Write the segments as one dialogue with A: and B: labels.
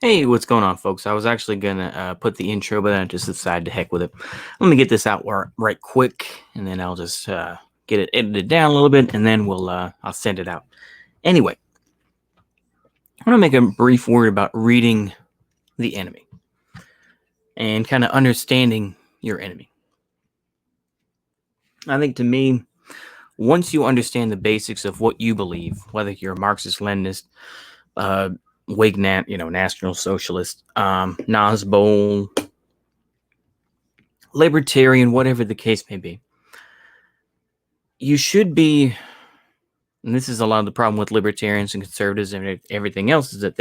A: Hey, what's going on, folks? I was actually gonna put the intro, but then I just decided to heck with it. Let me get this out right quick, and then I'll just get it edited down a little bit, and then I'll send it out. Anyway, I want to make a brief word about reading the enemy and kind of understanding your enemy. I think to me, once you understand the basics of what you believe, whether you're a Marxist, Leninist, Whig, National Socialist, Nazbol, libertarian, whatever the case may be, you should be, and this is a lot of the problem with libertarians and conservatives and everything else, is that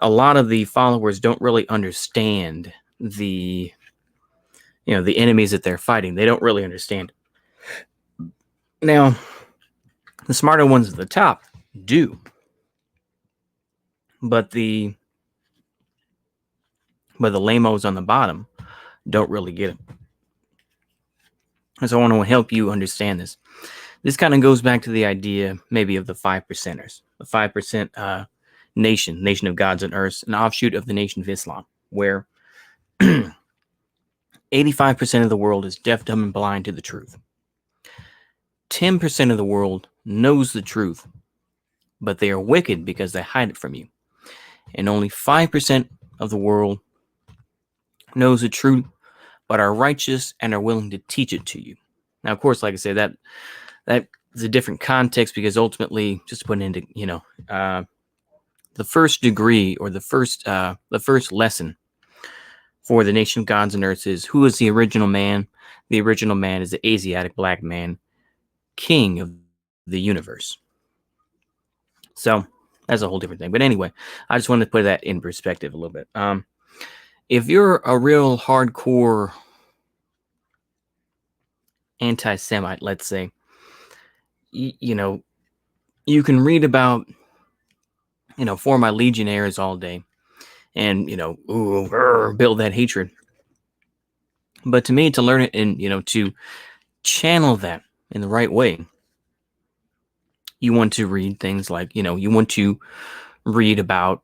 A: a lot of the followers don't really understand the enemies that they're fighting. They don't really understand. Now, the smarter ones at the top do, but the lamos on the bottom don't really get it. And so I want to help you understand this. This kind of goes back to the idea maybe of the 5%ers, the 5% nation of gods and earths, an offshoot of the Nation of Islam, where 85% of the world is deaf, dumb, and blind to the truth. 10% of the world knows the truth, but they are wicked because they hide it from you. And only 5% of the world knows the truth, but are righteous and are willing to teach it to you. Now, of course, like I said, that is a different context, because ultimately, just to put it into, the first degree, or the first lesson for the Nation of Gods and Earths is, who is the original man? The original man is the Asiatic black man, king of the universe. So that's a whole different thing. But anyway, I just wanted to put that in perspective a little bit. If you're a real hardcore anti-Semite, let's say, you can read about, For My Legionnaires all day, and build that hatred. But to me, to learn it and to channel that in the right way, you want to read things like, you want to read about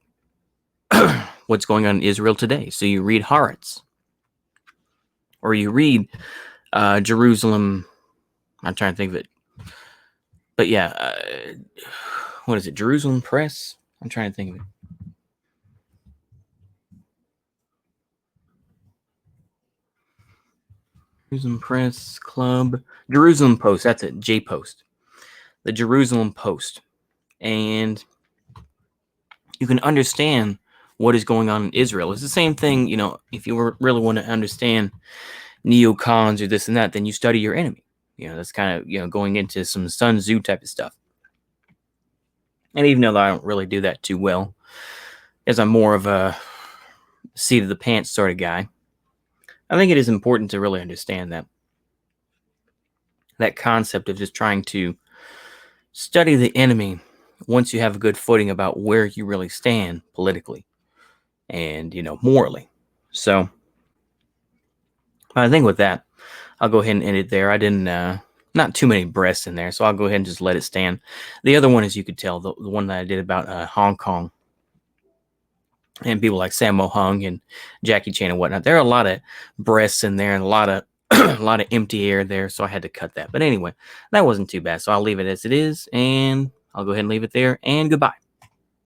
A: what's going on in Israel today. So you read Haaretz, or you read Jerusalem. I'm trying to think of it, but yeah, what is it? Jerusalem Press. I'm trying to think of it. Jerusalem Press Club, Jerusalem Post. That's it. J Post, the Jerusalem Post, and you can understand what is going on in Israel. It's the same thing, if you really want to understand neocons or this and that, then you study your enemy. That's kind of, going into some Sun Tzu type of stuff. And even though I don't really do that too well, as I'm more of a seat of the pants sort of guy, I think it is important to really understand that concept of just trying to study the enemy once you have a good footing about where you really stand politically and, morally. So I think with that, I'll go ahead and end it there. I didn't, not too many breasts in there, so I'll go ahead and just let it stand. The other one, as you could tell, the one that I did about Hong Kong and people like Sammo Hung and Jackie Chan and whatnot, there are a lot of breasts in there and a lot of a lot of empty air there, so I had to cut that. But anyway, that wasn't too bad, so I'll leave it as it is, and I'll go ahead and leave it there, and goodbye.